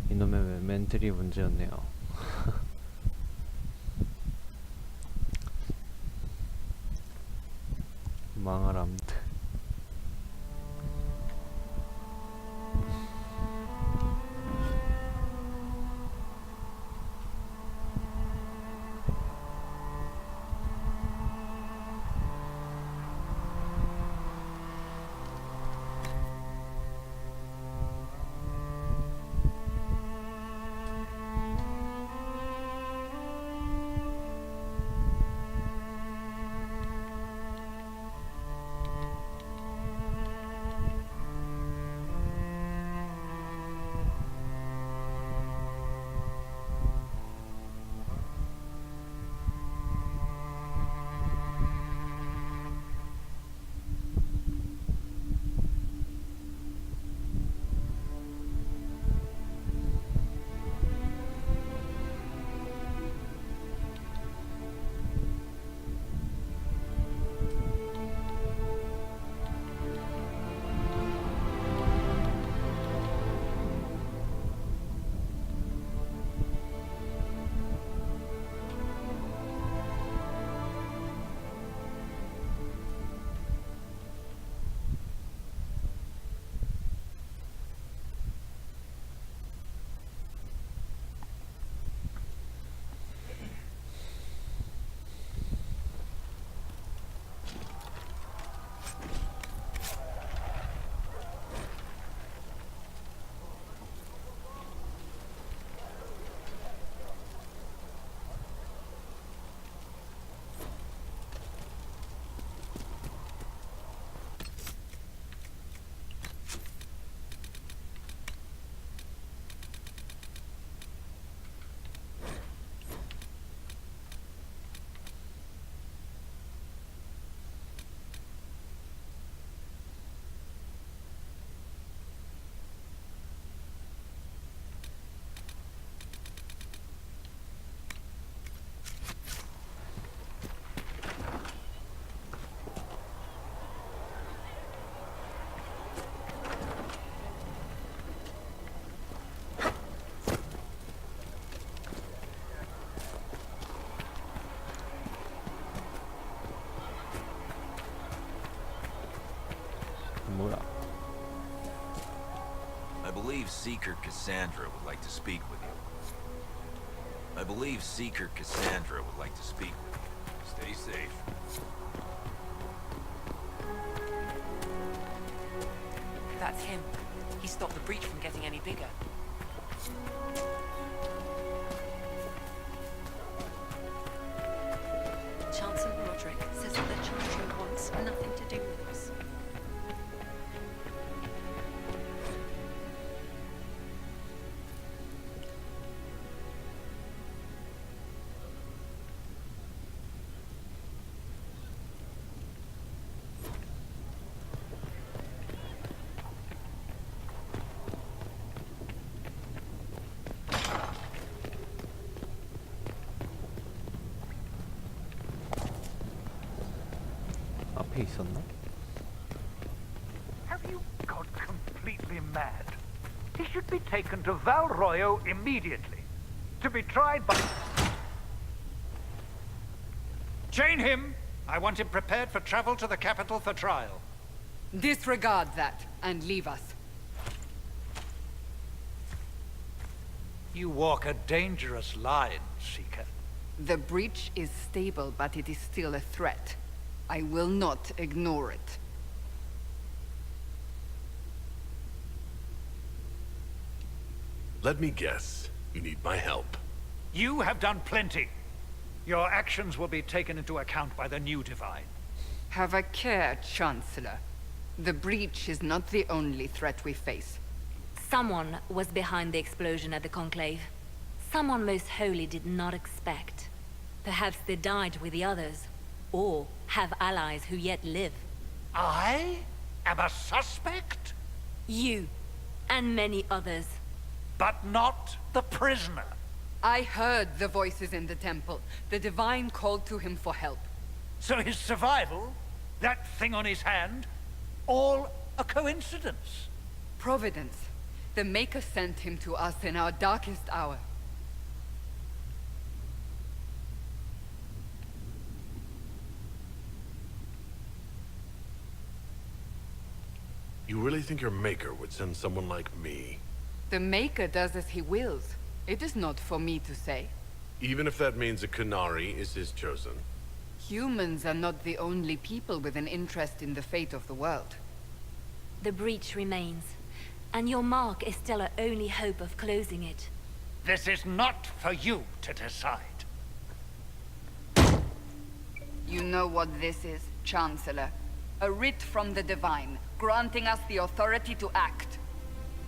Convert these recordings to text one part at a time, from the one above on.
이놈의 멘틀이 문제였네요. 망할 암드. 뭐야? I believe Seeker Cassandra would like to speak with you. I believe Seeker Cassandra would like to speak with you. Stay safe. That's him. He stopped the breach from getting any bigger. Chancellor Roderick says that the Chantry wants nothing to do with us. 앞에 있었나? Have you gone completely mad? He should be taken to Val Royo immediately, to be tried by... Chain him! I want him prepared for travel to the capital for trial. Disregard that, and leave us. You walk a dangerous line, Seeker. The breach is stable, but it is still a threat. I will not ignore it. Let me guess. You need my help. You have done plenty. Your actions will be taken into account by the new Divine. Have a care, Chancellor. The breach is not the only threat we face. Someone was behind the explosion at the Conclave. Someone most holy did not expect. Perhaps they died with the others, or have allies who yet live. I am a suspect? You, and many others. But not the prisoner. I heard the voices in the temple. The Divine called to him for help. So his survival, that thing on his hand, all a coincidence. Providence. The Maker sent him to us in our darkest hour. You really think your maker would send someone like me? The Maker does as he wills. It is not for me to say. Even if that means a Canary is his chosen. Humans are not the only people with an interest in the fate of the world. The breach remains, and your mark is still our only hope of closing it. This is not for you to decide. You know what this is, Chancellor. A writ from the Divine, granting us the authority to act.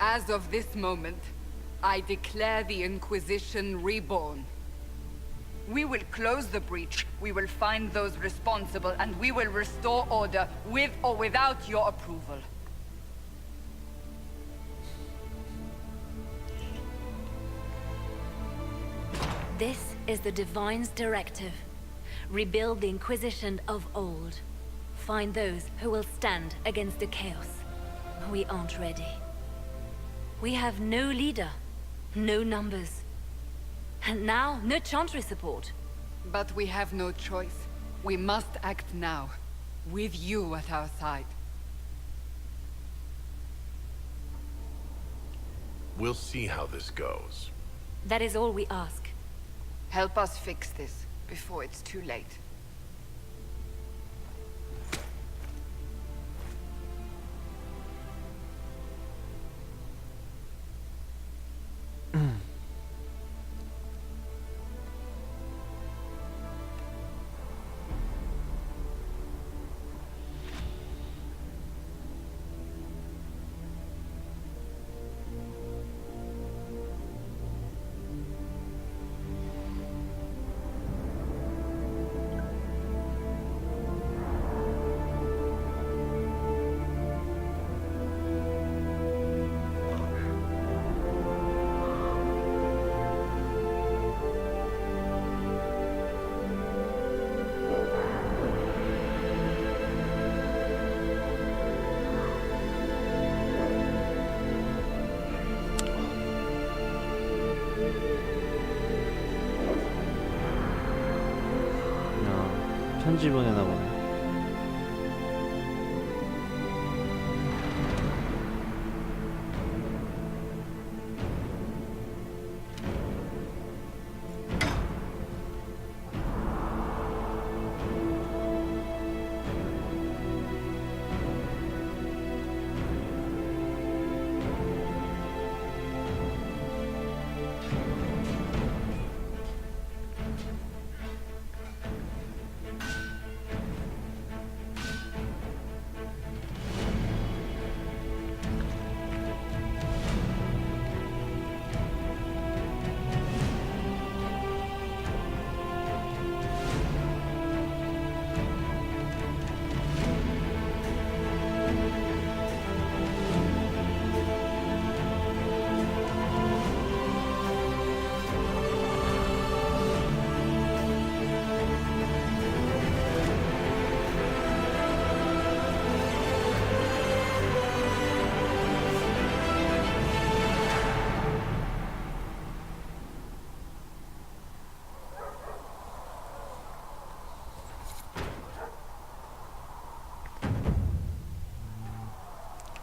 As of this moment, I declare the Inquisition reborn. We will close the breach, we will find those responsible, and we will restore order with or without your approval. This is the Divine's directive. Rebuild the Inquisition of old. Find those who will stand against the chaos. We aren't ready. We have no leader, no numbers. And now, no Chantry support. But we have no choice. We must act now, with you at our side. We'll see how this goes. That is all we ask. Help us fix this, before it's too late. 편지 보내나 보네.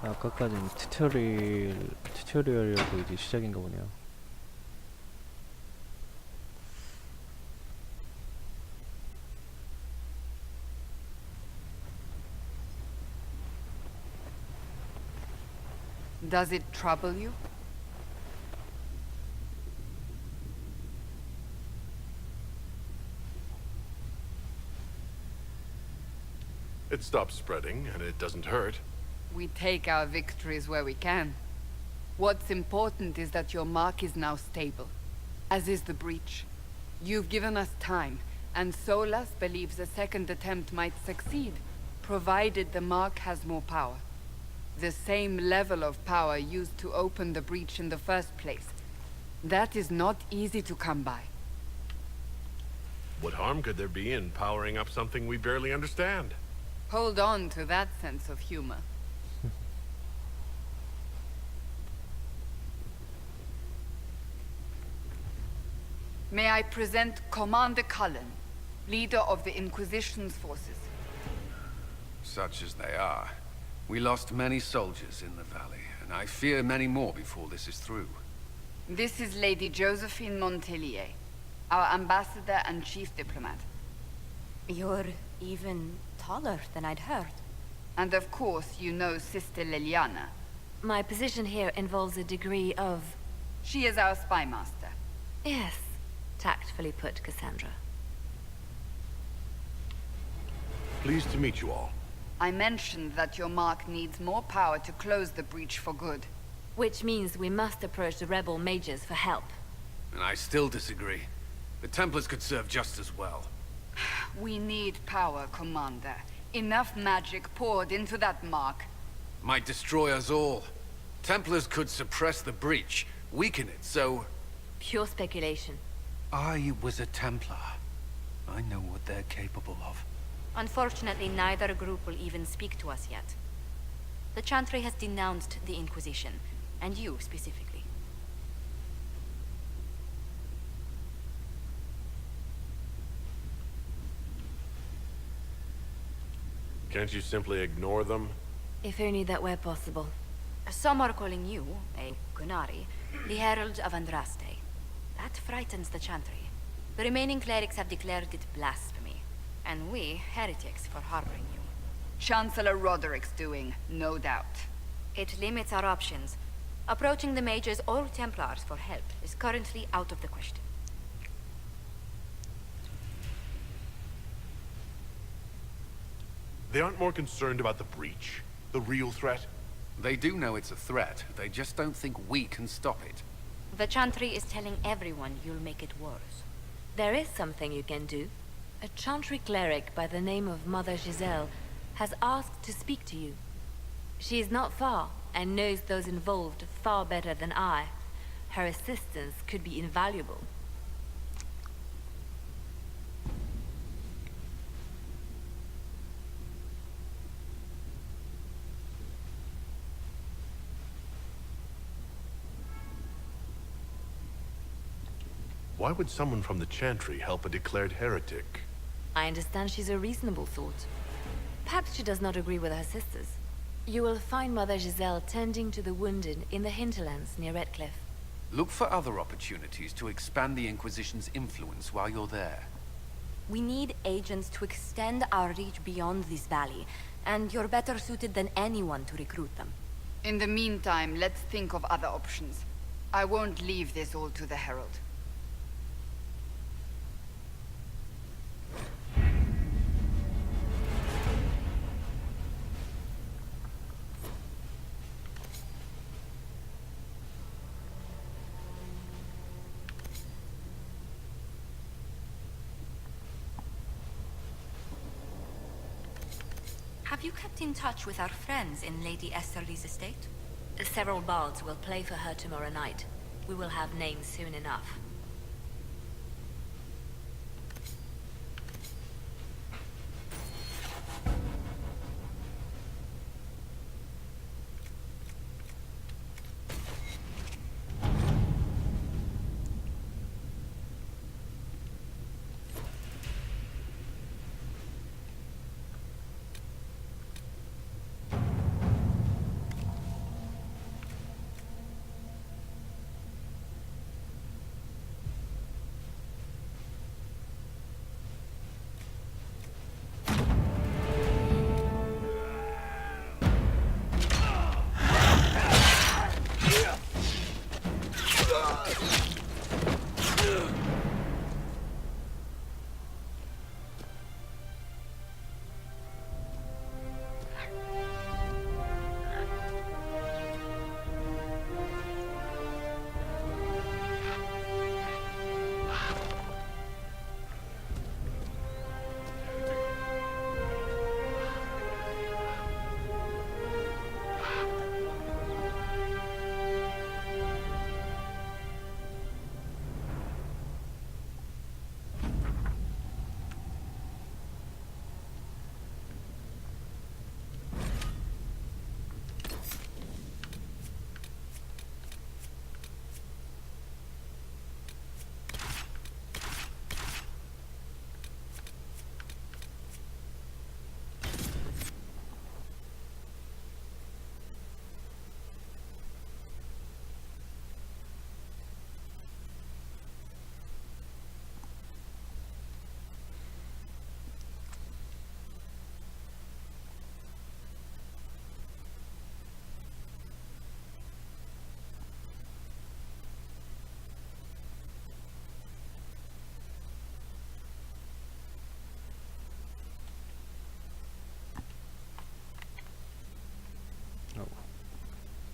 아까까지는 튜토리얼이라고 이제 시작인가 보네요. Does it trouble you? It stops spreading, and it doesn't hurt. We take our victories where we can. What's important is that your mark is now stable, as is the breach. You've given us time, and Solas believes a second attempt might succeed, provided the mark has more power. The same level of power used to open the breach in the first place. That is not easy to come by. What harm could there be in powering up something we barely understand? Hold on to that sense of humor. May I present Commander Cullen, leader of the Inquisition's forces. Such as they are. We lost many soldiers in the valley, and I fear many more before this is through. This is Lady Josephine Montelier, our ambassador and chief diplomat. You're even taller than I'd heard. And of course, you know Sister Liliana. My position here involves a degree of... She is our spy master. Yes, tactfully put, Cassandra. Pleased to meet you all. I mentioned that your mark needs more power to close the breach for good. Which means we must approach the rebel mages for help. And I still disagree. The Templars could serve just as well. We need power, Commander. Enough magic poured into that mark. Might destroy us all. Templars could suppress the breach, weaken it, so... Pure speculation. I was a Templar. I know what they're capable of. Unfortunately, neither group will even speak to us yet. The Chantry has denounced the Inquisition, and you specifically. Can't you simply ignore them? If only that were possible. Some are calling you, a Gunari, the Herald of Andraste. That frightens the Chantry. The remaining clerics have declared it blasphemy, and we, heretics, for harboring you. Chancellor Roderick's doing, no doubt. It limits our options. Approaching the Mages or Templars for help is currently out of the question. They aren't more concerned about the breach, the real threat? They do know it's a threat, they just don't think we can stop it. The Chantry is telling everyone you'll make it worse. There is something you can do. A Chantry cleric by the name of Mother Giselle has asked to speak to you. She is not far, and knows those involved far better than I. Her assistance could be invaluable. Why would someone from the Chantry help a declared heretic? I understand she's a reasonable sort. Perhaps she does not agree with her sisters. You will find Mother Giselle tending to the wounded in the hinterlands near Redcliffe. Look for other opportunities to expand the Inquisition's influence while you're there. We need agents to extend our reach beyond this valley, and you're better suited than anyone to recruit them. In the meantime, let's think of other options. I won't leave this all to the Herald. Have you kept in touch with our friends in Lady Esterly's estate? Several bards will play for her tomorrow night. We will have names soon enough.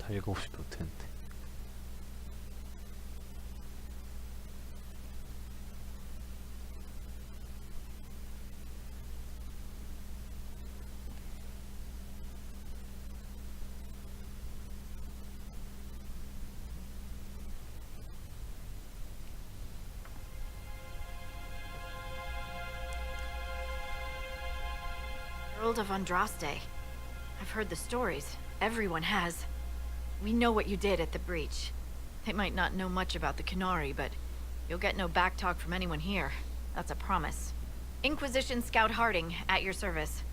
다 읽어보지 못했는데. Herald of Andraste. I've heard the stories. Everyone has. We know what you did at the breach. They might not know much about the Canary, but you'll get no backtalk from anyone here. That's a promise. Inquisition Scout Harding, at your service.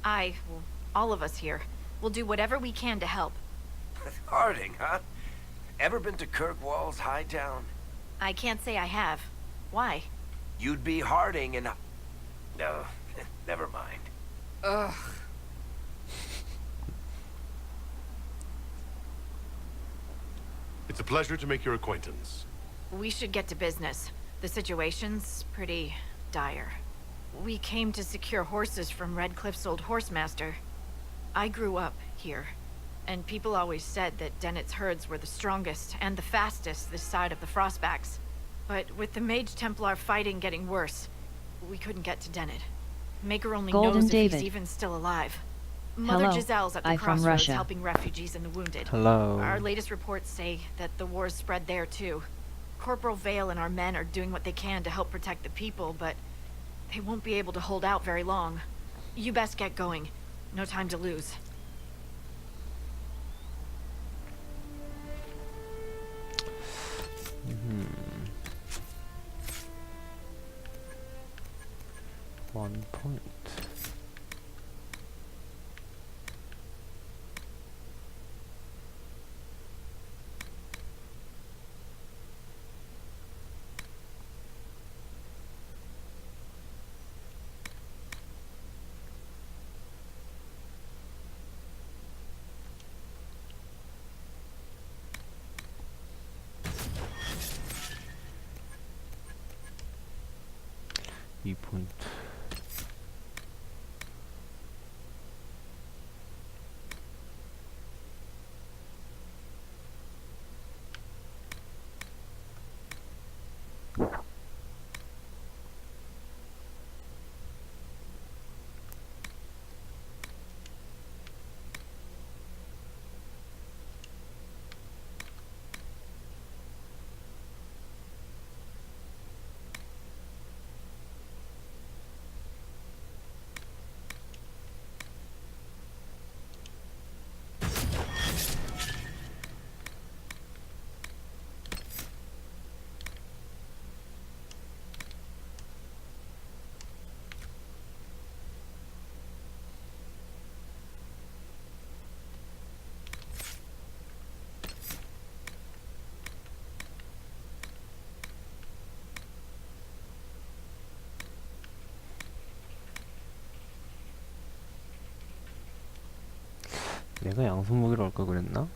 Well, all of us here, will do whatever we can to help. Harding, huh? Ever been to Kirkwall's Hightown? I can't say I have. Why? You'd be Harding and... No, never mind. Ugh. It's a pleasure to make your acquaintance. We should get to business. The situation's pretty dire. We came to secure horses from Redcliffe's old horsemaster. I grew up here, and people always said that Dennett's herds were the strongest and the fastest this side of the Frostbacks. But with the Mage Templar fighting getting worse, we couldn't get to Dennett. Maker only Golden knows if David. he's even still alive. Mother Hello, Giselle's at the I from crossroads Russia. helping refugees and the wounded. Hello. Our latest reports say that the war's spread there too. Corporal Vale and our men are doing what they can to help protect the people, but they won't be able to hold out very long. You best get going. No time to lose. Hmm. 1 point. 이 포인트. 내가 양손 무기로 할 걸 그랬나?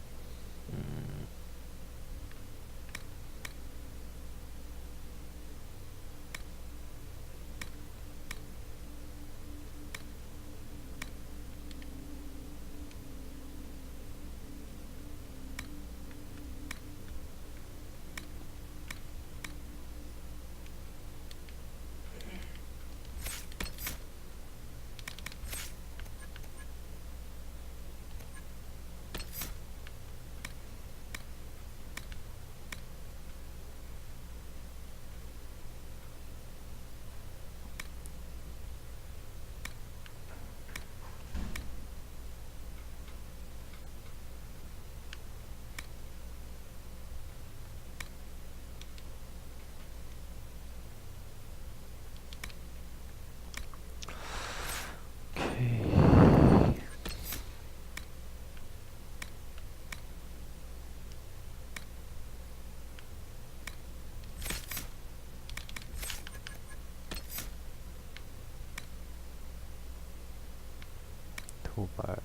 도발.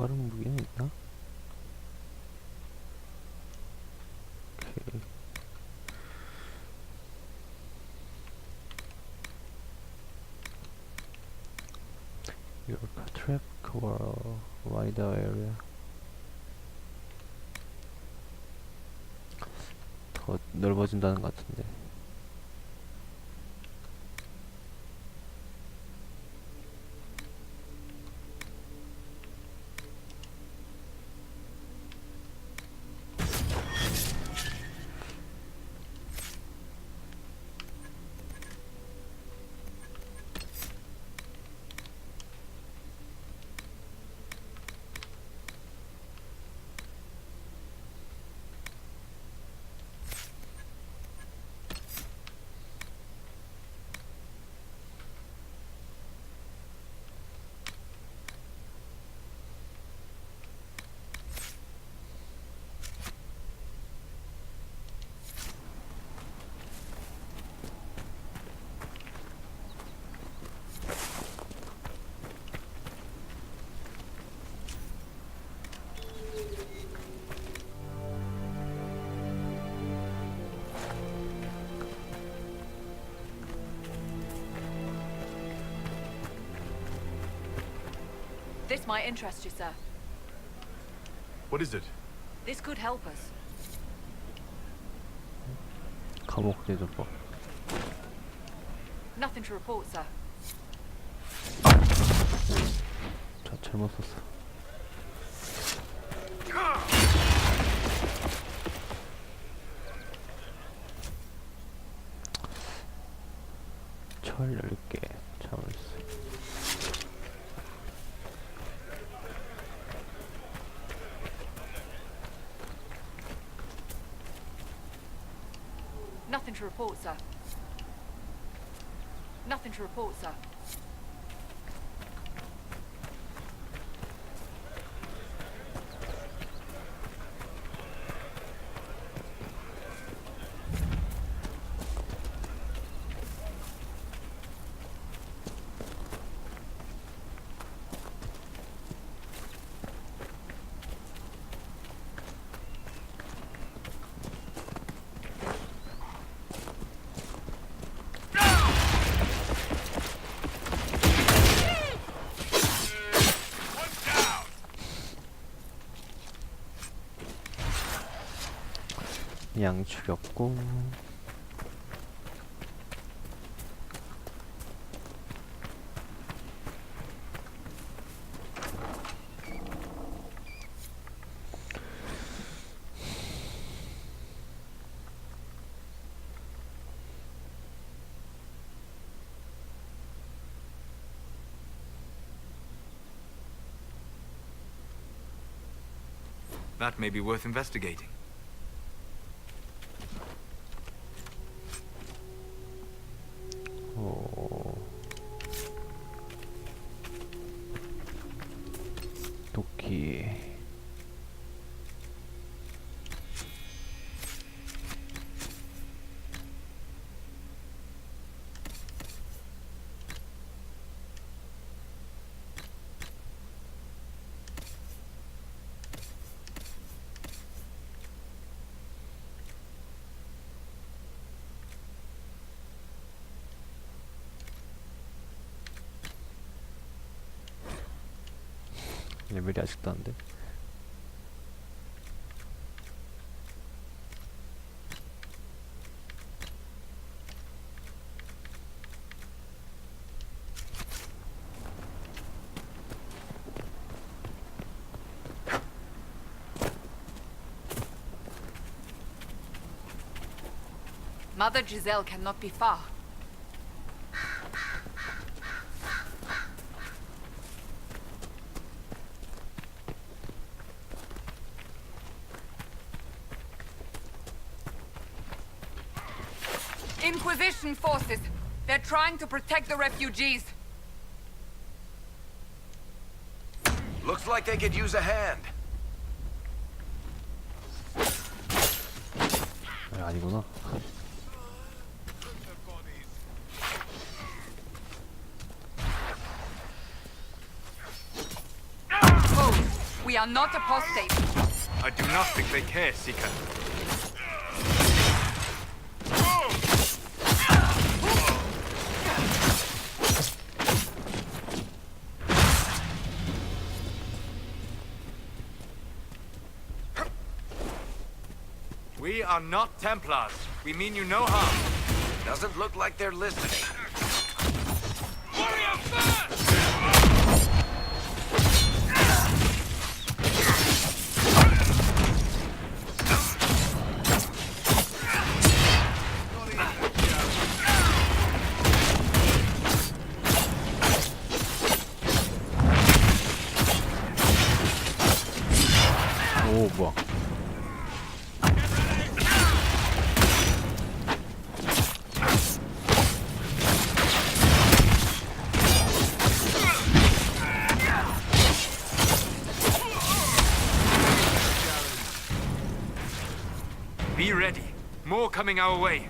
빠른 무기가 있나? 오케이. Your trap cover a wider area. 더 넓어진다는 것 같은데. This might interest you, sir. What is it? This could help us. 감옥 대접법. Nothing to report, sir. 저 잘못 썼어. 철 10개 참을수. Nothing to report, sir. Nothing to report, sir. 양 죽였고. That may be worth investigating. 도끼. 레벨이 아직도 안 돼. Mother Giselle cannot be far. Inquisition forces. They're trying to protect the refugees. Looks like they could use a hand. 아니구나. Oh, We are not apostate. I do not think they care, Seeker. We are not Templars. We mean you no harm. Doesn't look like they're listening. Warrior first! 오 뭐야. Be ready. More coming our way.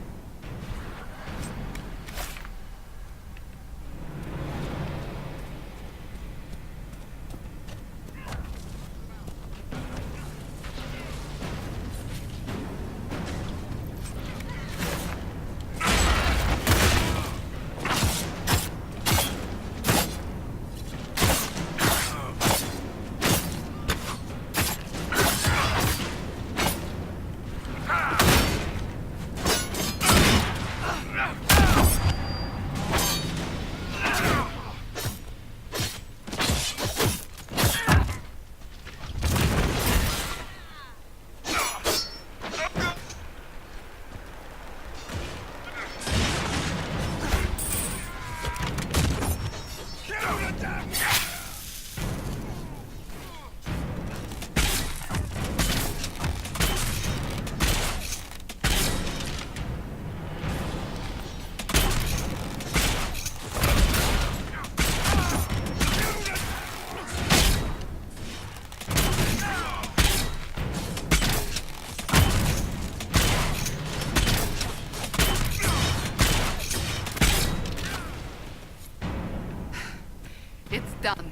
It's done.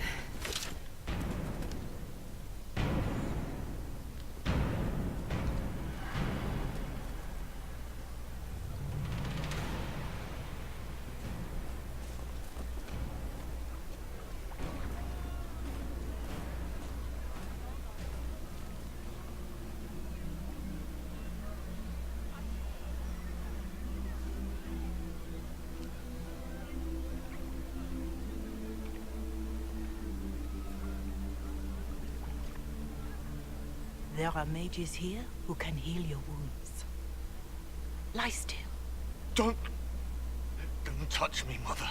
There are mages here who can heal your wounds. Lie still. Don't touch me, Mother.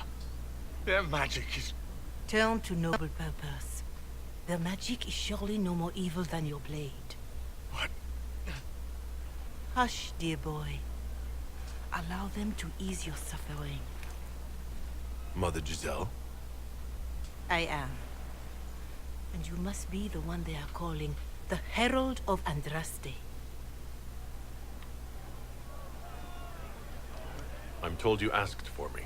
Their magic is... Turn to noble purpose. Their magic is surely no more evil than your blade. What? Hush, dear boy. Allow them to ease your suffering. Mother Giselle? I am. And you must be the one they are calling the Herald of Andraste. I'm told you asked for me.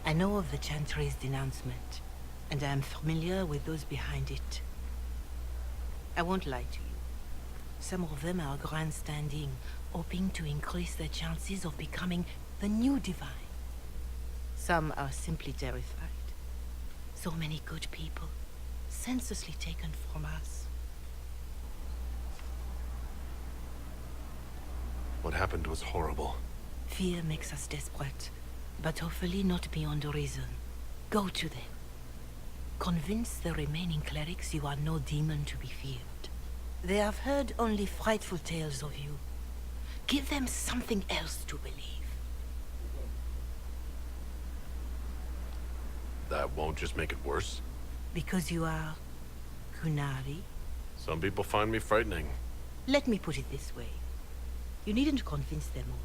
I know of the Chantry's denouncement, and I am familiar with those behind it. I won't lie to you. Some of them are grandstanding, hoping to increase their chances of becoming the new divine. Some are simply terrified. So many good people, senselessly taken from us. What happened was horrible. Fear makes us desperate, but hopefully not beyond reason. Go to them. Convince the remaining clerics you are no demon to be feared. They have heard only frightful tales of you. Give them something else to believe. That won't just make it worse? Because you are... Kunari? Some people find me frightening. Let me put it this way. You needn't convince them all.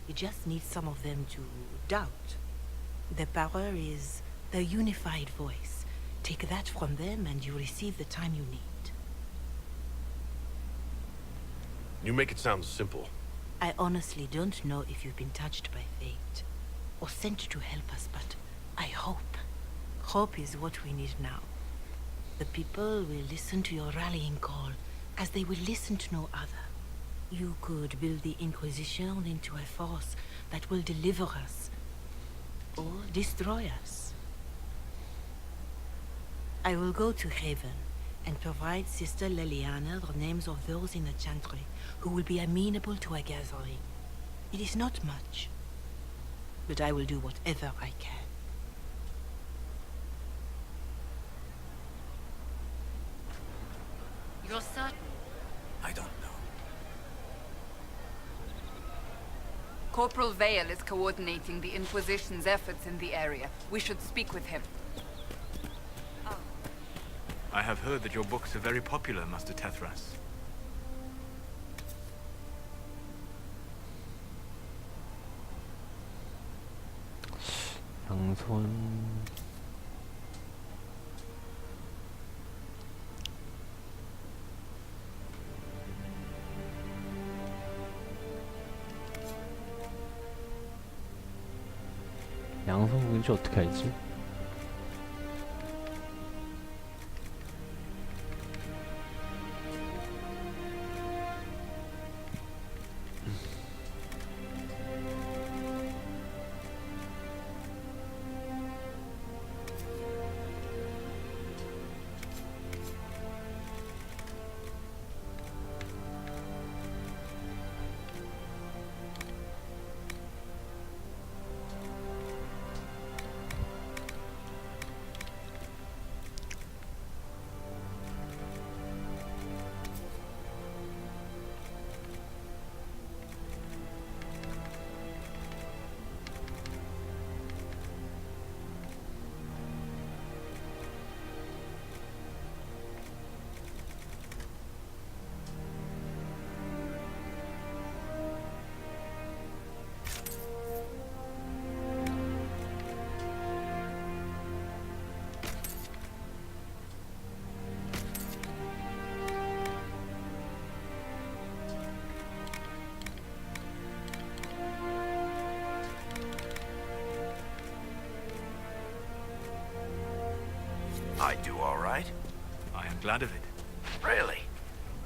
You just need some of them to doubt. Their power is their unified voice. Take that from them and you receive the time you need. You make it sound simple. I honestly don't know if you've been touched by fate, or sent to help us, but I hope. Hope is what we need now. The people will listen to your rallying call, as they will listen to no other. You could build the Inquisition into a force that will deliver us, or destroy us. I will go to Haven and provide Sister Leliana the names of those in the Chantry who will be amenable to a gathering. It is not much, but I will do whatever I can. You're certain? I don't know. Corporal Vale is coordinating the Inquisition's efforts in the area. We should speak with him. I have heard that your books are very popular, Master Tethras. 양손. 양손 뭔지 어떻게 알지? I do all right. I am glad of it. Really?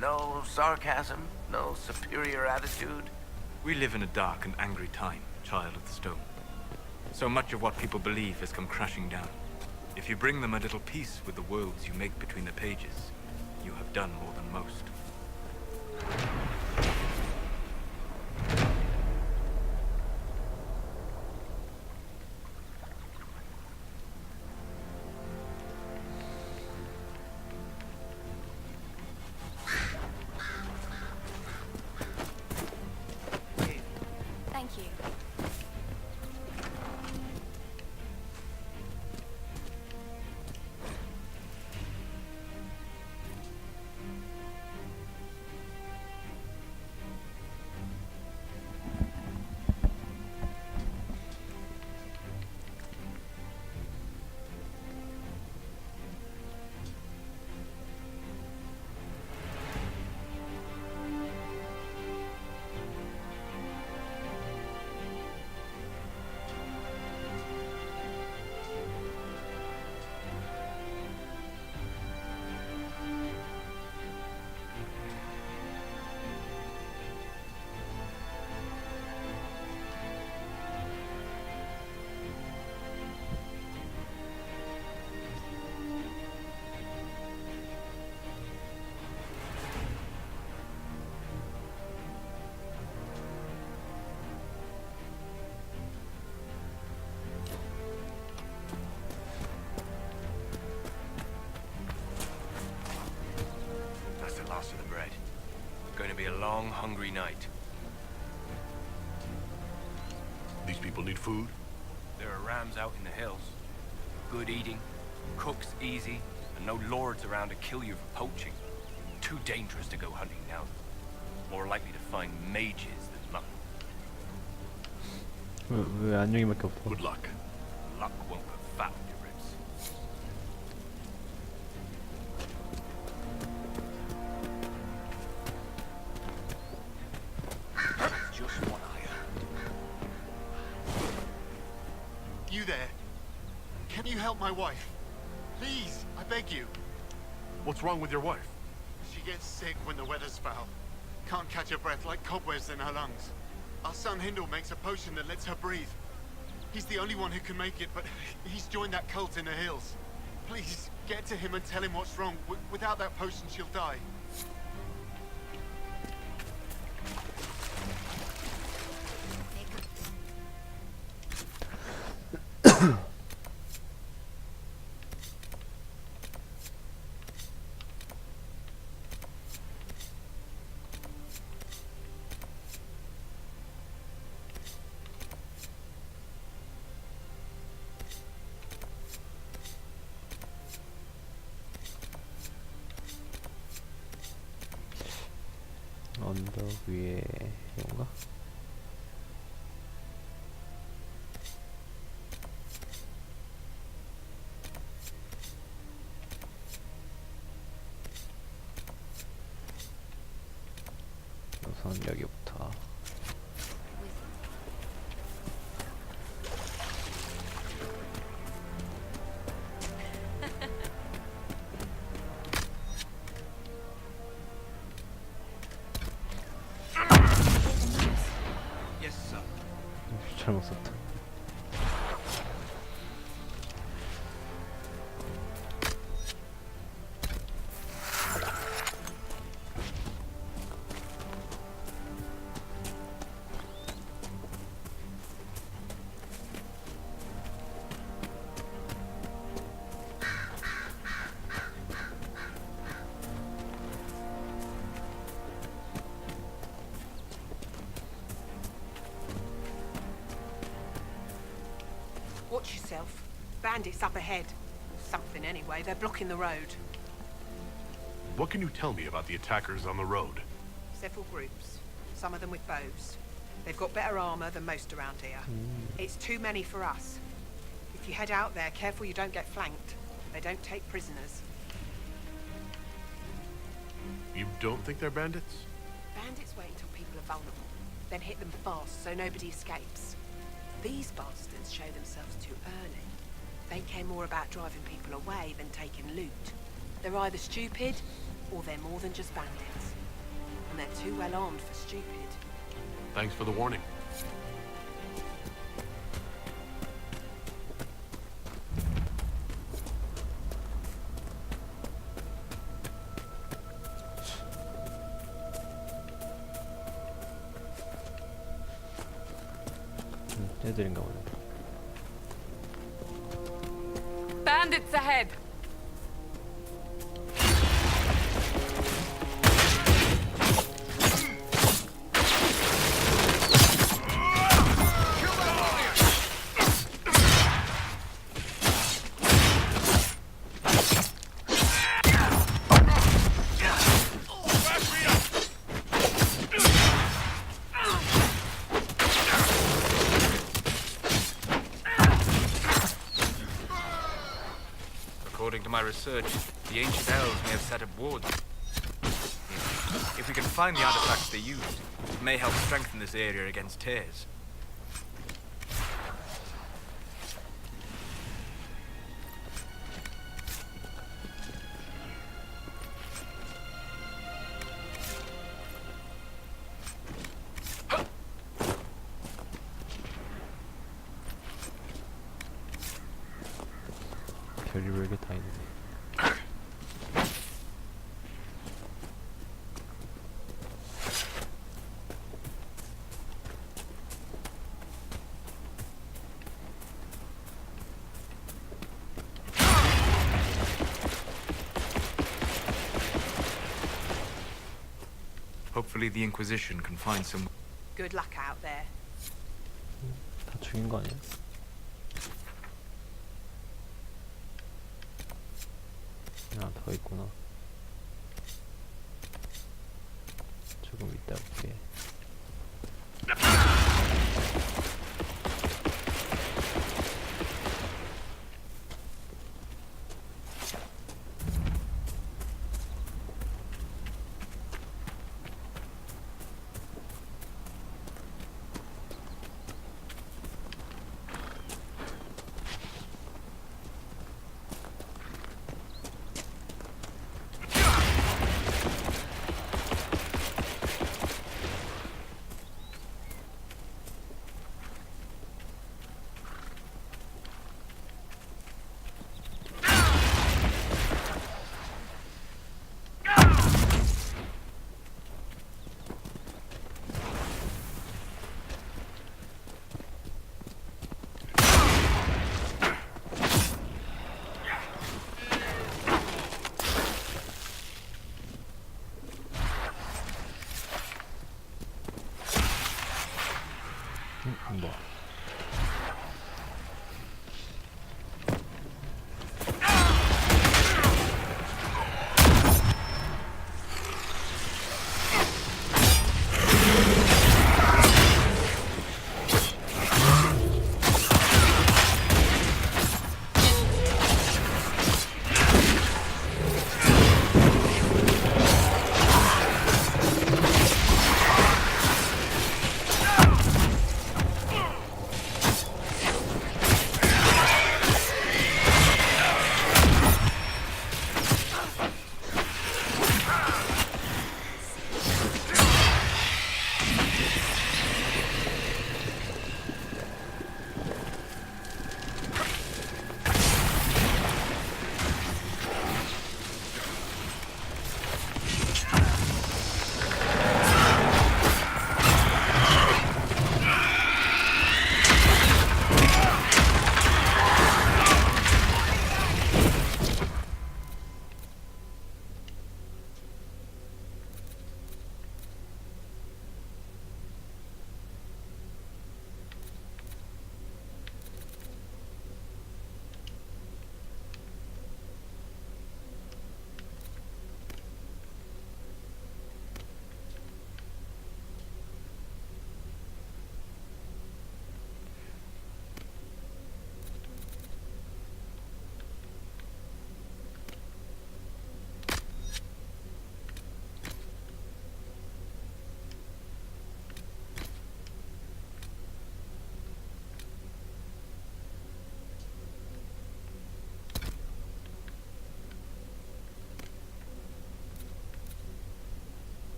No sarcasm? No superior attitude? We live in a dark and angry time, Child of the Stone. So much of what people believe has come crashing down. If you bring them a little peace with the worlds you make between the pages, you have done more than most. Thank you. That's the last of the bread. Going to be a long, hungry night. These people need food? There are rams out in the hills. Good eating, cooks easy, and no lords around to kill you for poaching. Too dangerous to go hunting now. More likely to find mages than luck. 왜 안녕이밖에 없어? Good luck. Luck won't put fat on your ribs. Just what I You there? Can you help my wife? Please, I beg you. What's wrong with your wife? She gets sick when the weather's foul. Can't catch her breath like cobwebs in her lungs. Our son Hindle makes a potion that lets her breathe. He's the only one who can make it, but he's joined that cult in the hills. Please, get to him and tell him what's wrong. Without that potion, she'll die. 언덕 위에 이건가? 우선 여기부터. 잘못 썼다. Watch yourself. Bandits up ahead. Something anyway, they're blocking the road. What can you tell me about the attackers on the road? Several groups, some of them with bows. They've got better armor than most around here. It's too many for us. If you head out there, careful you don't get flanked. They don't take prisoners. You don't think they're bandits? Bandits wait until people are vulnerable, then hit them fast so nobody escapes. These bastards show themselves too early. They care more about driving people away than taking loot. They're either stupid, or they're more than just bandits. And they're too well armed for stupid. Thanks for the warning. 애들인가 보네. Bandits ahead! According to my research, the ancient elves may have set up wards. If we can find the artifacts they used, it may help strengthen this area against tears. 별의별 게 다 있네. Hopefully the Inquisition can find some... Good luck out there. 다 죽인 거 아니야? 하나 더 있구나. 조금 이따 볼게. 뭐.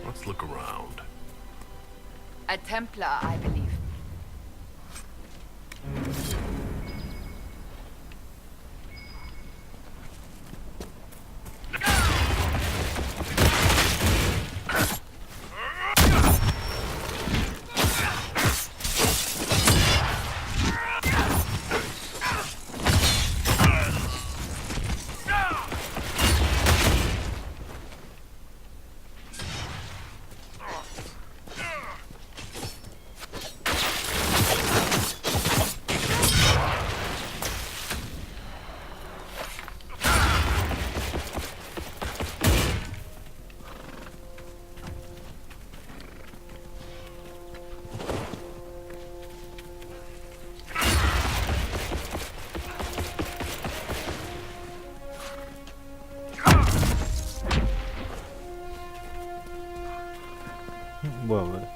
Let's look around. A Templar, I believe. 뭐야 왜?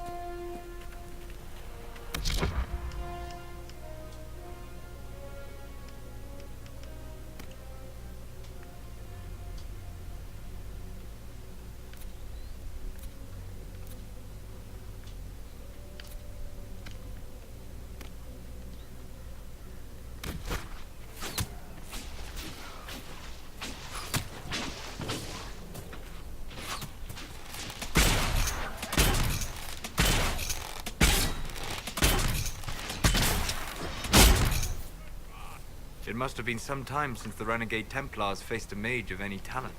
It must have been some time since the renegade Templars faced a mage of any talent.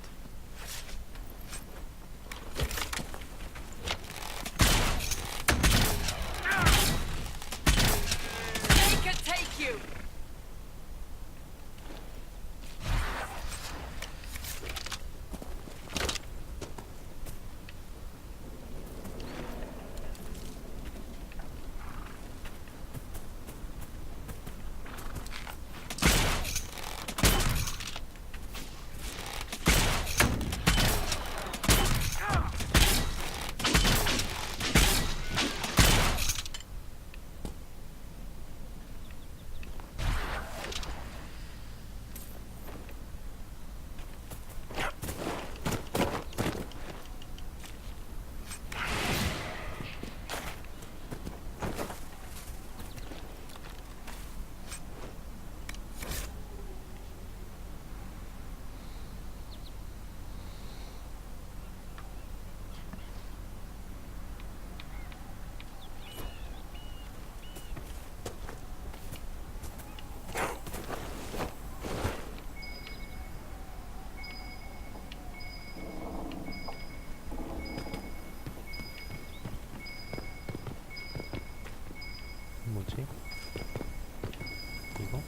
이거?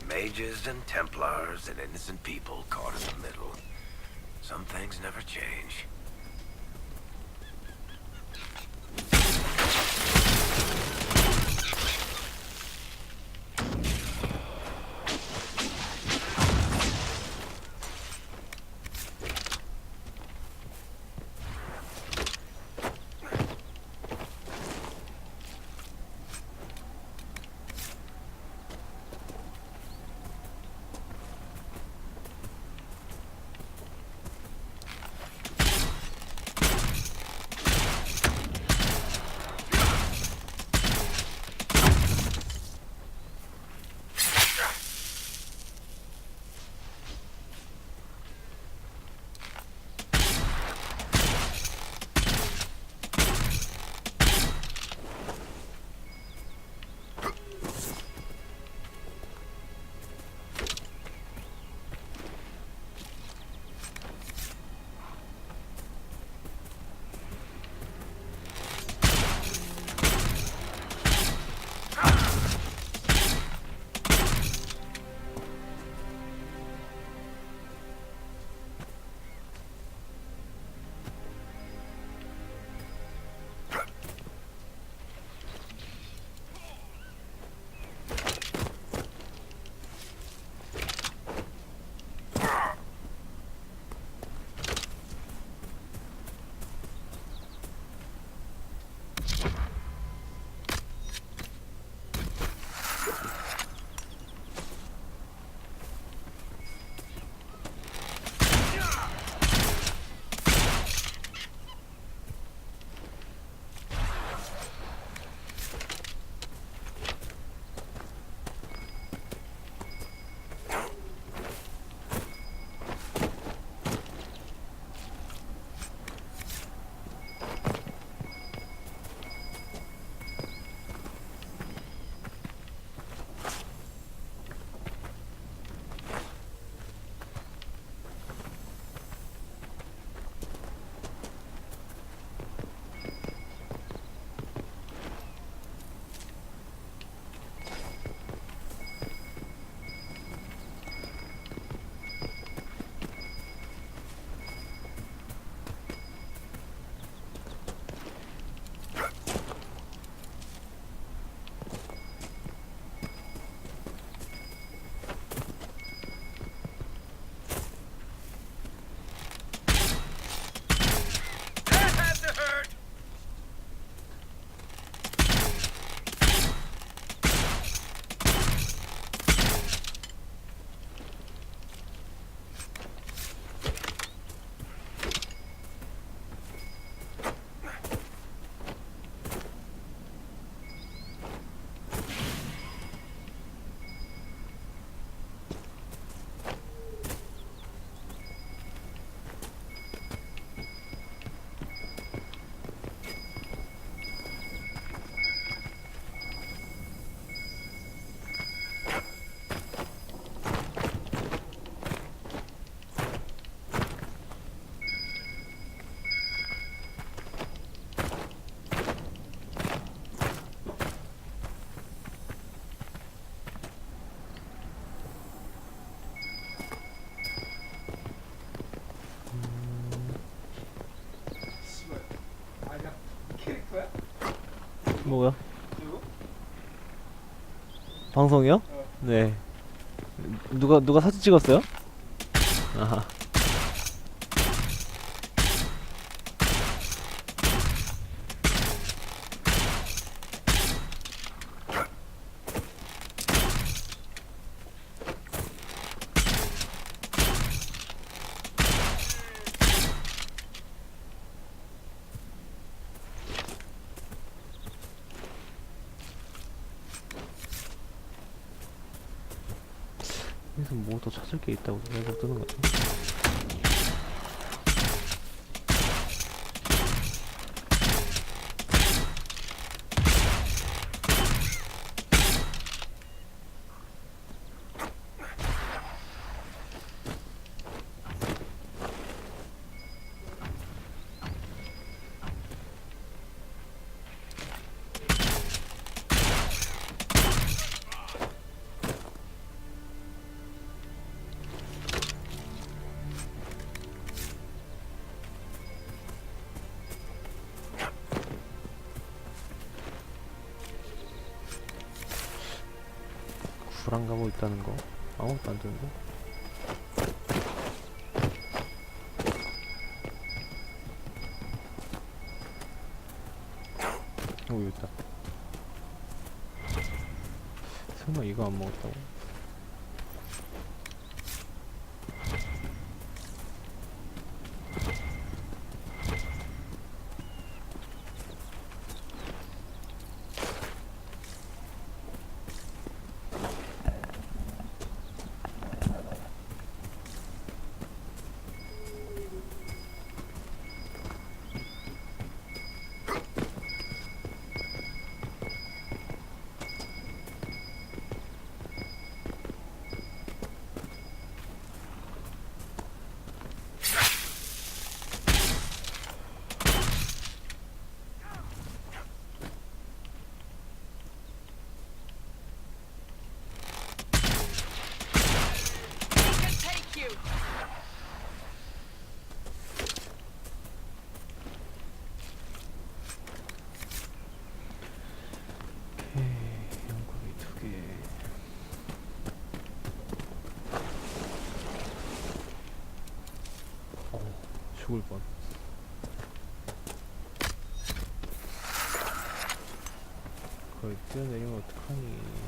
Mages and Templars and innocent people caught in the middle. Some things never change. 뭐야? 방송이요? 네. 누가 사진 찍었어요? 아하. 여기서 뭐 더 찾을 게 있다고 계속 뜨는 거지? 불안가 뭐 있다는 거 아무것도 안 뜨는데? 오 여기 있다. 설마 이거 안 먹었다고? 죽을 뻔. 거의 뛰어내리면 어떡하니.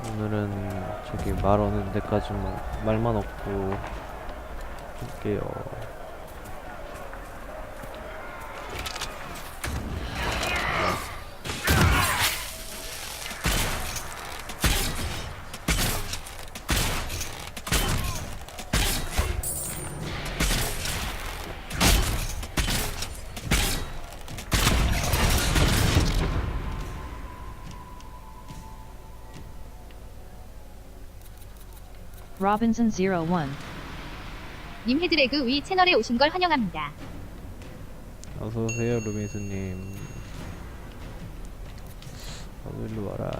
오늘은 저기 말 오는 데까지만 말만 없고 할게요. Robinson01 님 헤드레그 위 채널에 오신 걸 환영합니다. 어서오세요 루빈스님. 일로 와라.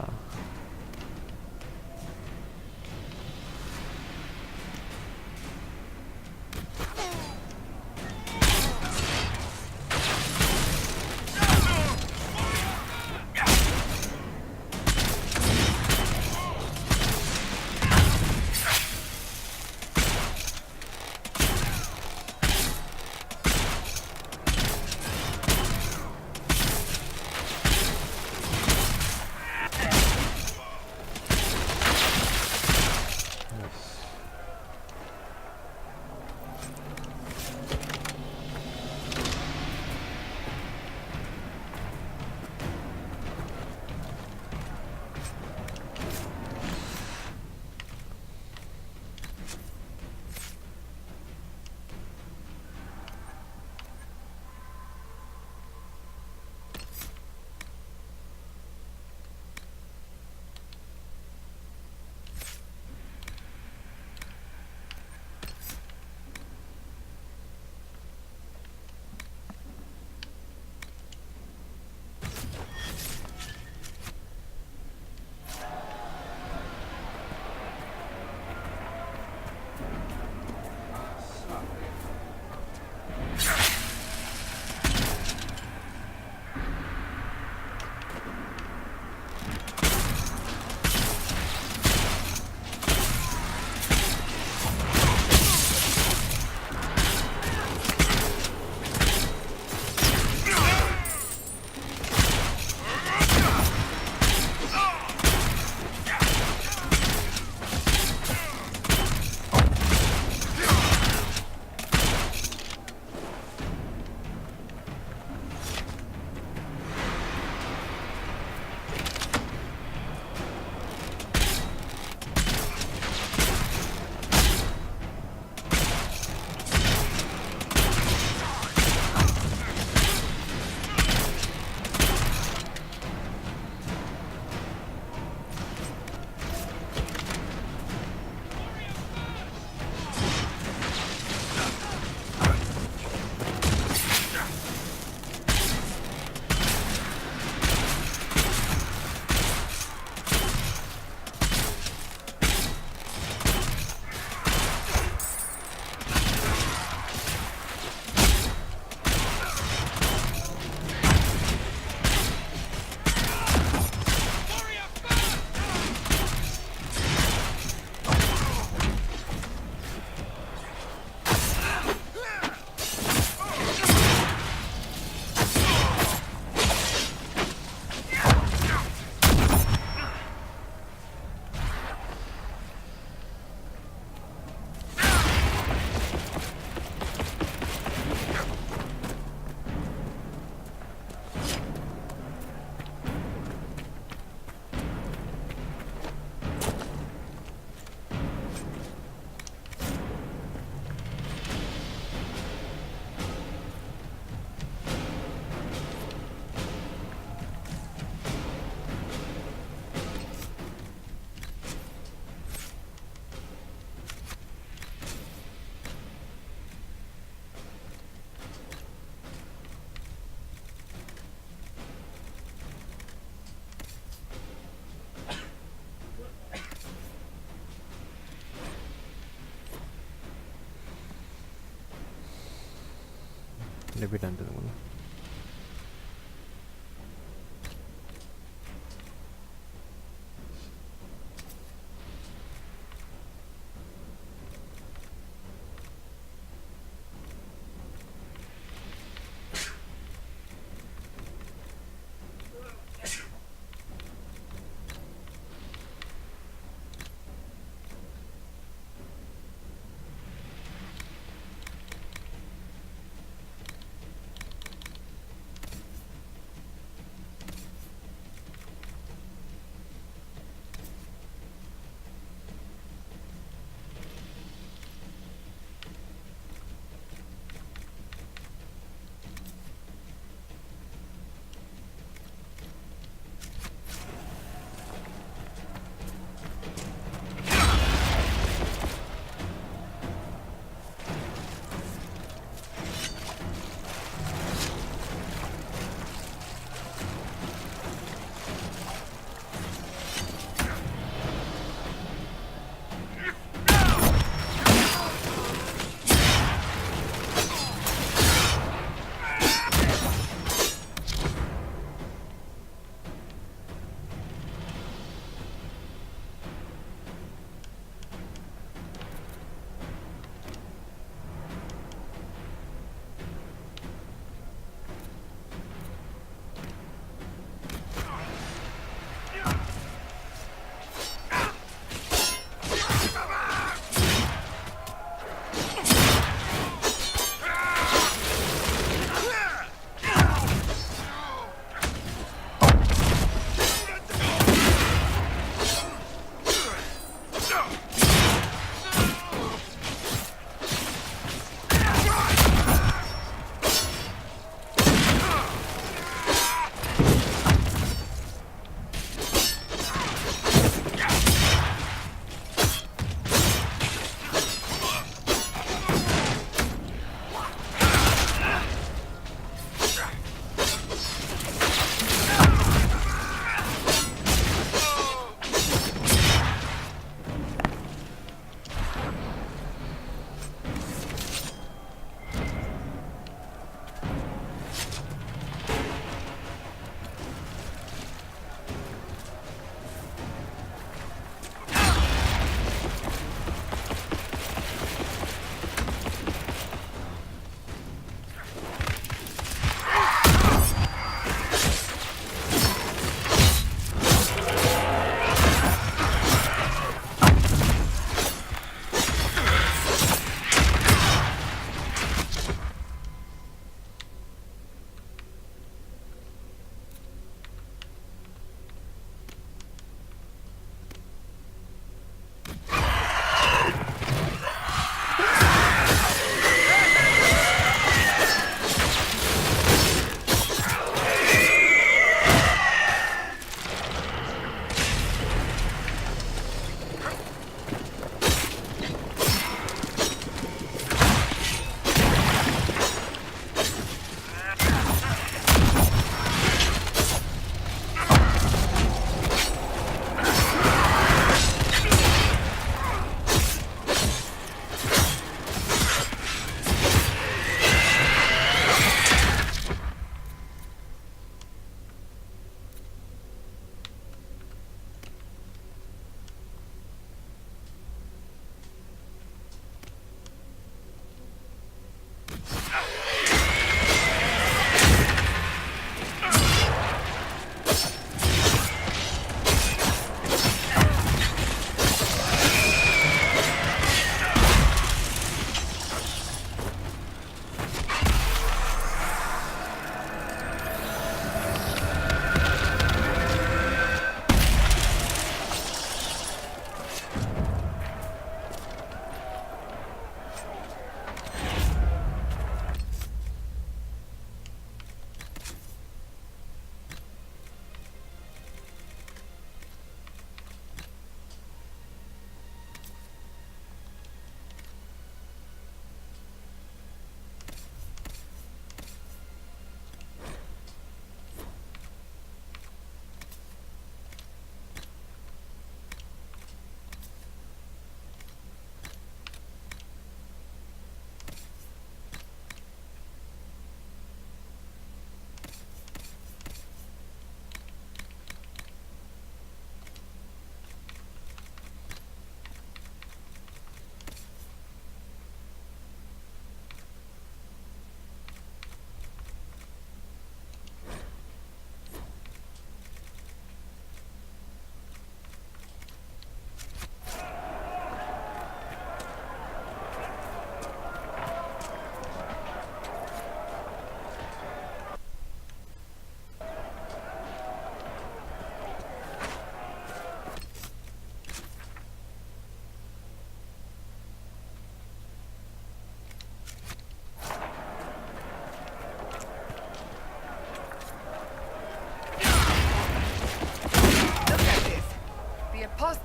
레벨이 안 되는구나.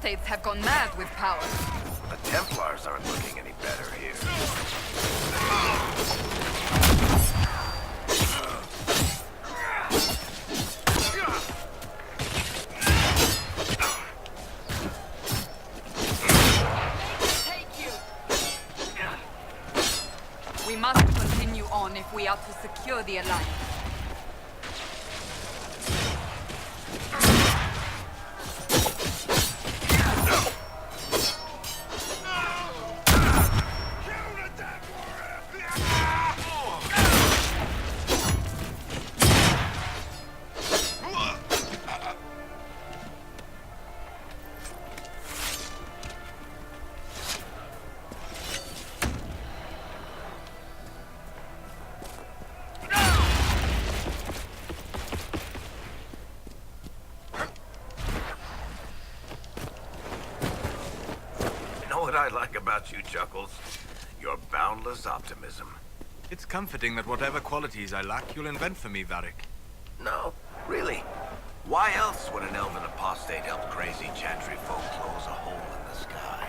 apostates have gone mad with power. The Templars aren't looking any better here. We must continue on if we are to secure the Alliance. What I like about you, Chuckles, your boundless optimism. It's comforting that whatever qualities I lack, you'll invent for me, Varric. No, really. Why else would an elven apostate help crazy Chantry folk close a hole in the sky?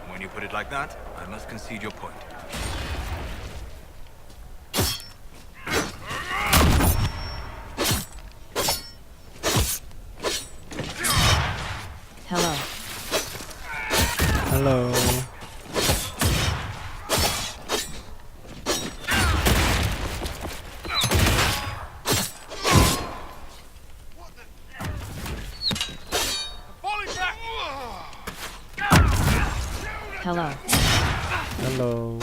When you put it like that, I must concede your point. Hello. Hello. Hello. Hello.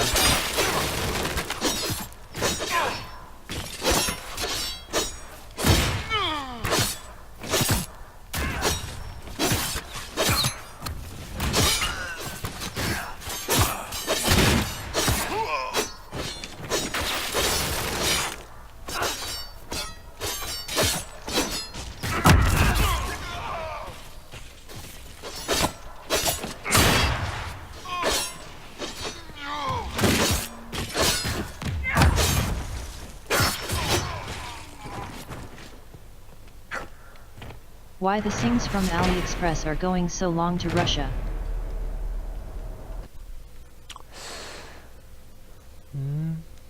Why the things from AliExpress are going so long to Russia?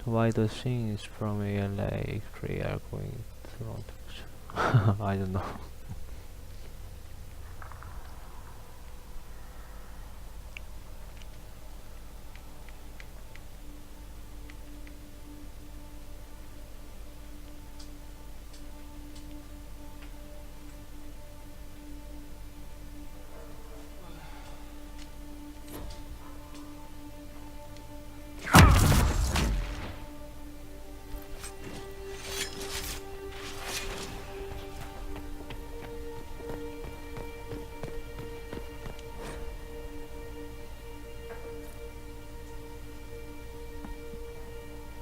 Why the things from ALA are going to I don't know.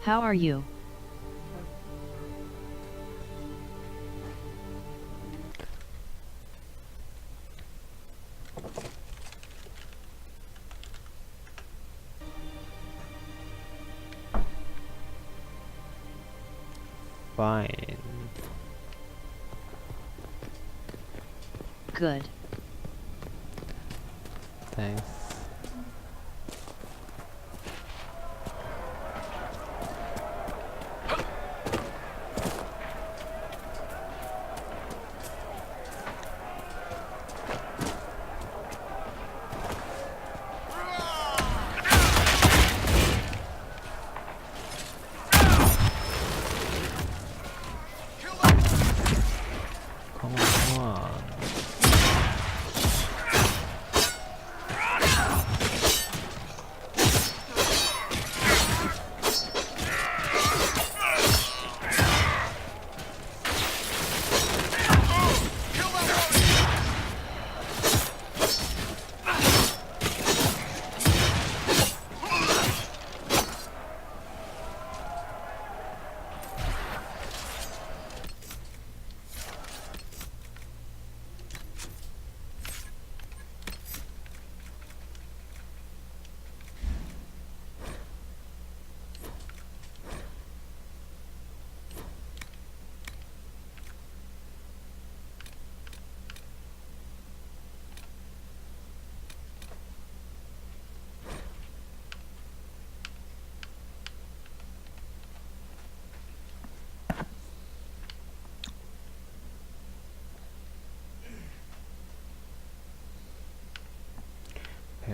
How are you? Fine. Good. Thanks. Come on.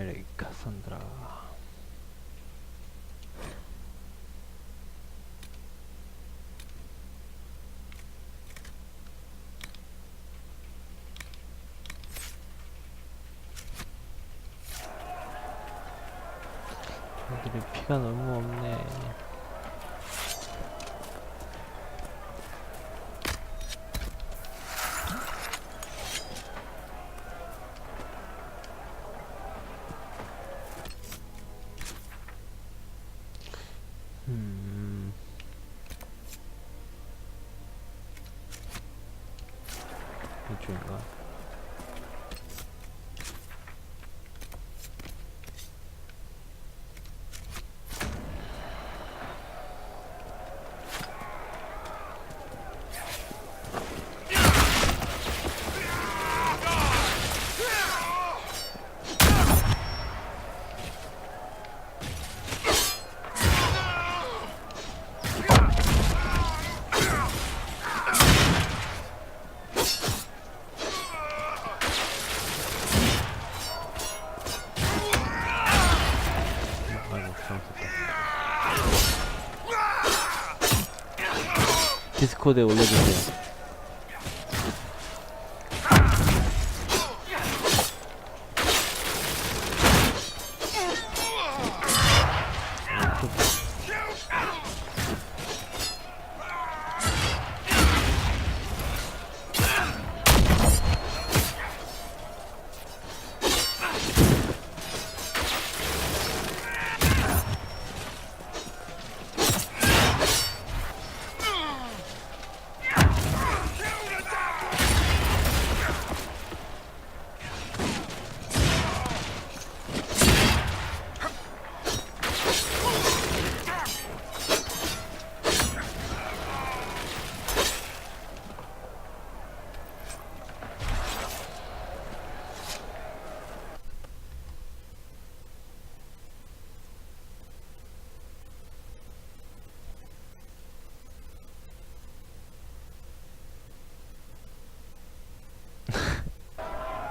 클레릭 카산드라. 애들이 피가 너무 없네. 이쪽인가? 디스코드에 올려주세요.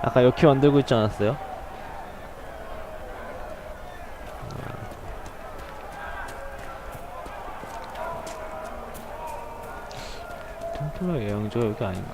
아까 여키 만들고 있지 않았어요? 템플러 예언조가 여기 아닌가?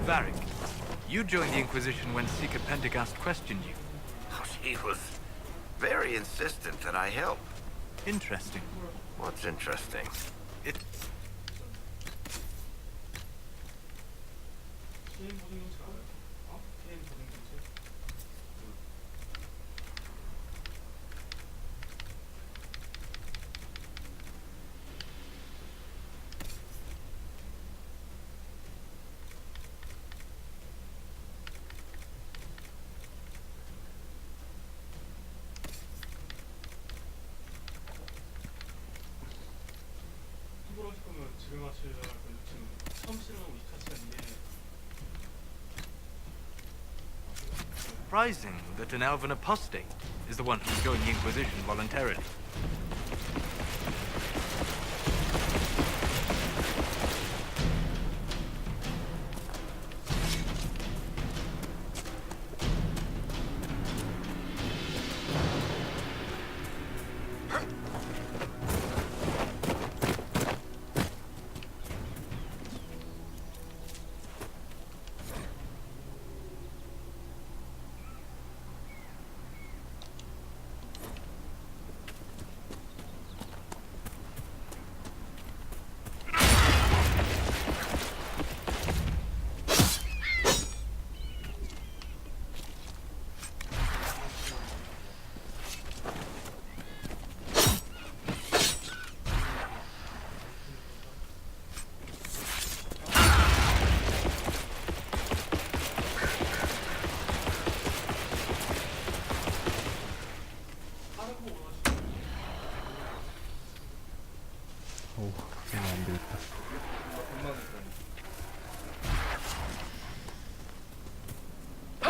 Varric, you joined the Inquisition when Seeker Pendergast questioned you. Oh, she was very insistent that I help. Interesting. What's interesting? It... Surprising that an elven apostate is the one who joined the Inquisition voluntarily.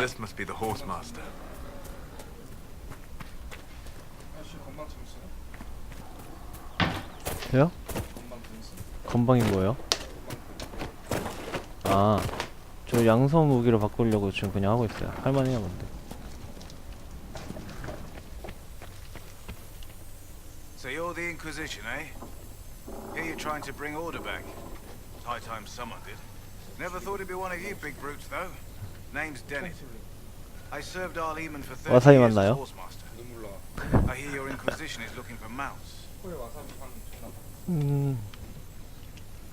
This must be the Horsemaster. 저요? 건방이 뭐예요? 아, 저 양서 무기로 바꾸려고 지금 그냥 하고 있어요. 할만해요, 근데. So you're the Inquisition, eh? Here you're trying to bring order back. It's high time someone did. Never thought it'd be one of you big brutes, though. Name's Dennett. I served Arl Eamon for 30 와사비 years as 맞나요? Horsemaster. I hear your Inquisition is looking for mounts.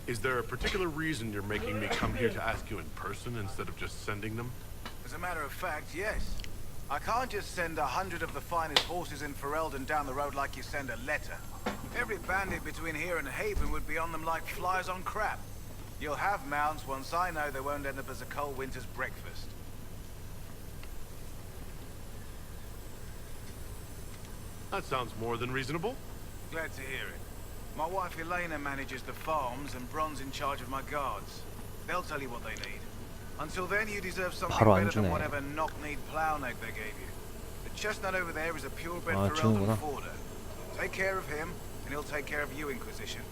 Is there a particular reason you're making me come here to ask you in person instead of just sending them? As a matter of fact, yes. I can't just send 100 of the finest horses in Ferelden down the road like you send a letter. Every bandit between here and Haven would be on them like flies on crap. You'll have mounts once I know they won't end up as a cold winter's breakfast. That sounds more than reasonable. Glad to hear it. My wife Elena manages the farms and Bron's in charge of my guards. They'll tell you what they need. Until then, you deserve something 바로 안 better than 주네. whatever knock-kneed plow neck they gave you. The chestnut over there is a purebred 아, Ferelden 주는구나. forder. Take care of him, and he'll take care of you, Inquisition.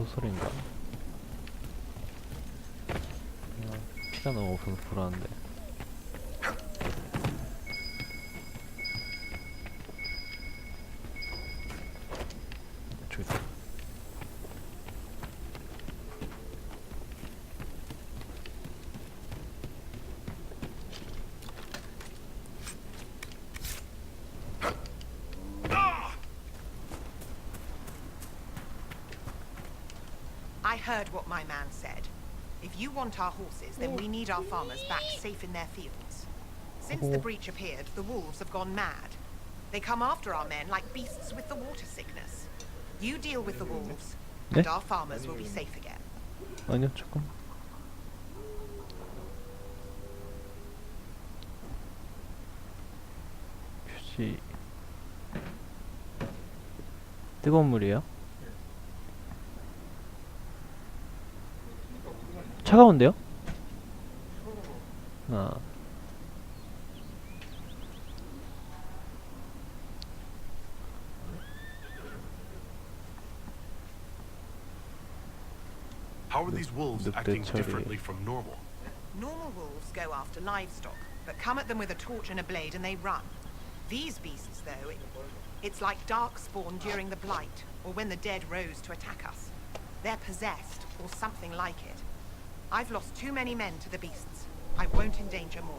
소설인가? 피가 너무 없어서 불안한데. 저기다. I heard what my man said. If you want our horses, then we need our farmers back safe in their fields. Since the breach appeared, the wolves have gone mad. They come after our men like beasts with the water sickness. You deal with the wolves, and our farmers will be safe again. 아니요, 조금. 휴지. 뜨거운 물이에요? 차가운데요? 아. How are these wolves acting differently from normal? Normal wolves go after livestock, but come at them with a torch and a blade and they run. These beasts, though, it's like darkspawn during the Blight, or when the dead rose to attack us. They're possessed, or something like it. I've lost too many men to the beasts. I won't endanger more.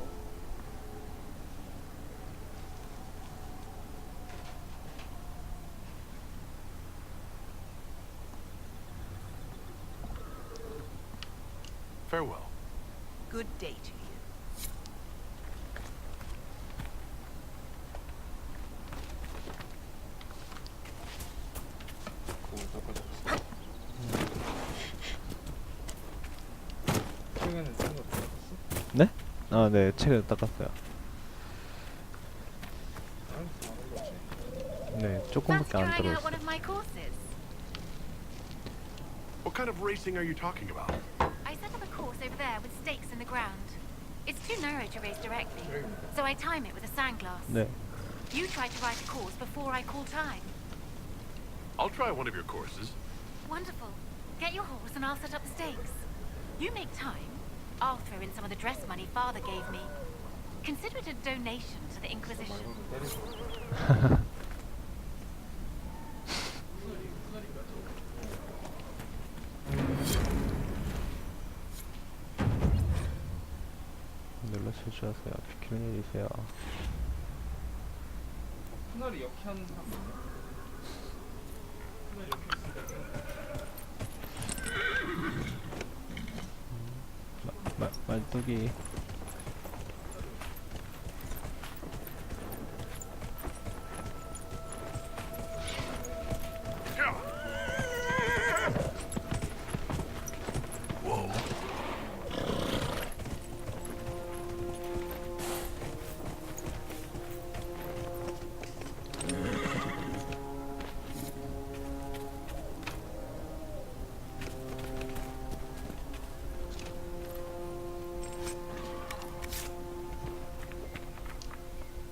Farewell. Good day to you. 최근에 딴거 들었어? 네? 아, 네, 책을 닦았어요. 네, 조금밖에 안 Trying out 들어있어요. one of my courses. What kind of racing are you talking about? I set up a course over there with stakes in the ground. It's too narrow to race directly, so I time it with a sandglass. 네. You try to write a course before I call time. I'll try one of your courses. Wonderful. Get your horse and I'll set up the stakes. You make time. I'll throw in some of the dress money Father gave me. Consider it a donation to the Inquisition. 눌러 실수하세요. 비키는 일이세요. 푸날이 역한 사람 있냐? 푸날이 역했으니까 말뚝이.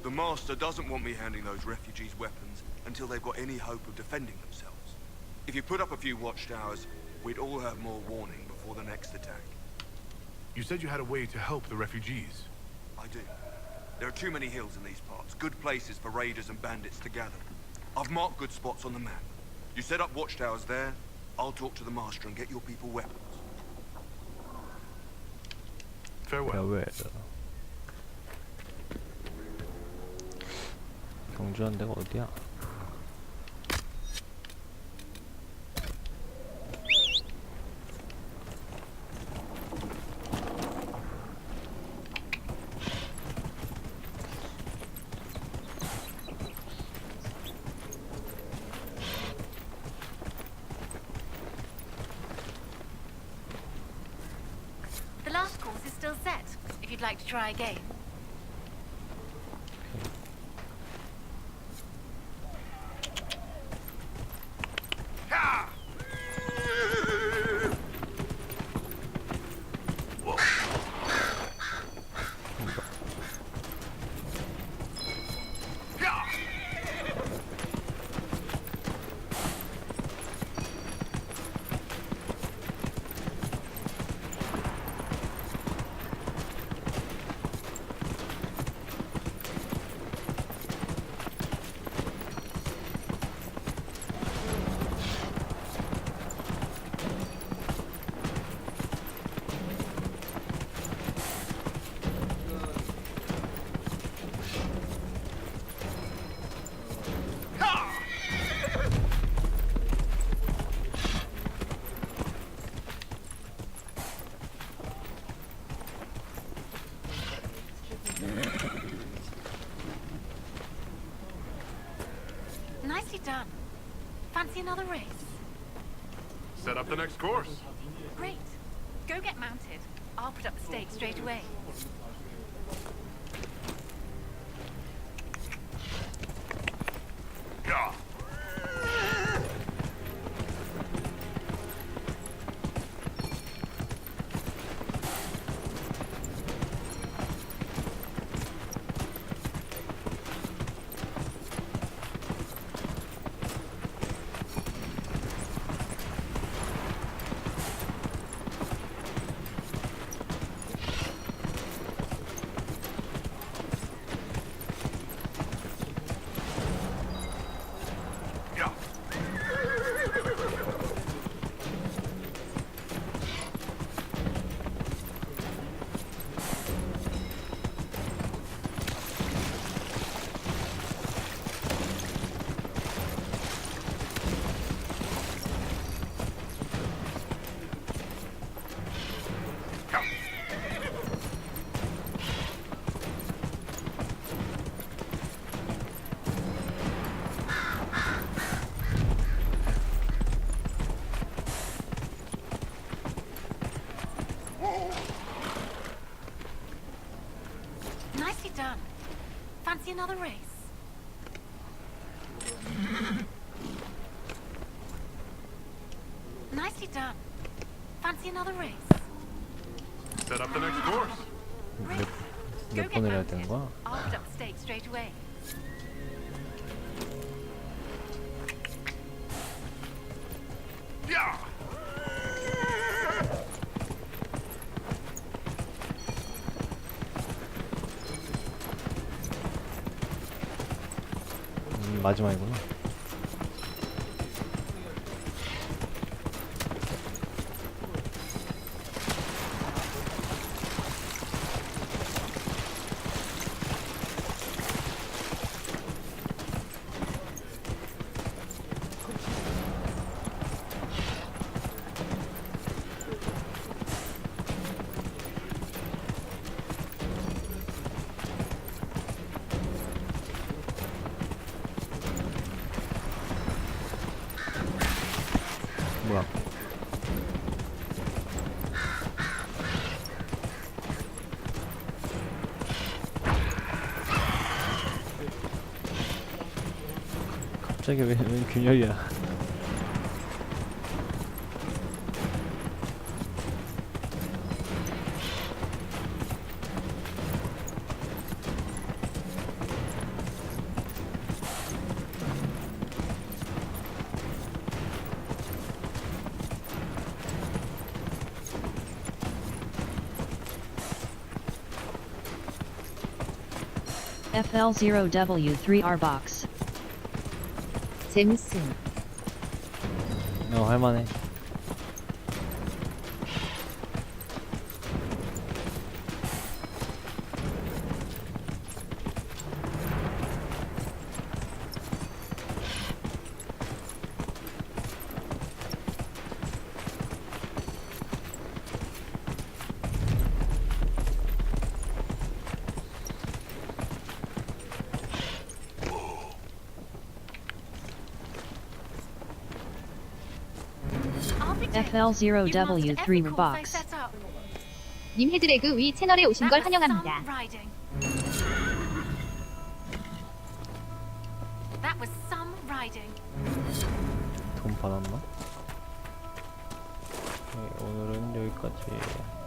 The Master doesn't want me handing those refugees weapons until they've got any hope of defending themselves. If you put up a few watchtowers, we'd all have more warning before the next attack. You said you had a way to help the refugees. I do. There are too many hills in these parts, good places for raiders and bandits to gather. I've marked good spots on the map. You set up watchtowers there, I'll talk to the Master and get your people weapons. Farewell. 경주한 데가 어디야? The last course is still set, if you'd like to try again. Nicely done. Fancy another race? Set up the next course. Great. Go get mounted. I'll put up the stake straight away. Yeah. Nicely done. Fancy another race? Nicely done. Fancy another race? Set up the next course. 몇 번을 해야 되는 거야? I'll put up the stake straight away. Yeah. 마지막이구나. 뭐야? 갑자기 왜 균열이야? FL0W3R box. 재밌음. 할만해. FL0W3R box. 님 헤드레그 위 채널에 오신 걸 환영합니다. That was some riding. 돈 받았나? 네, 오늘은 여기까지.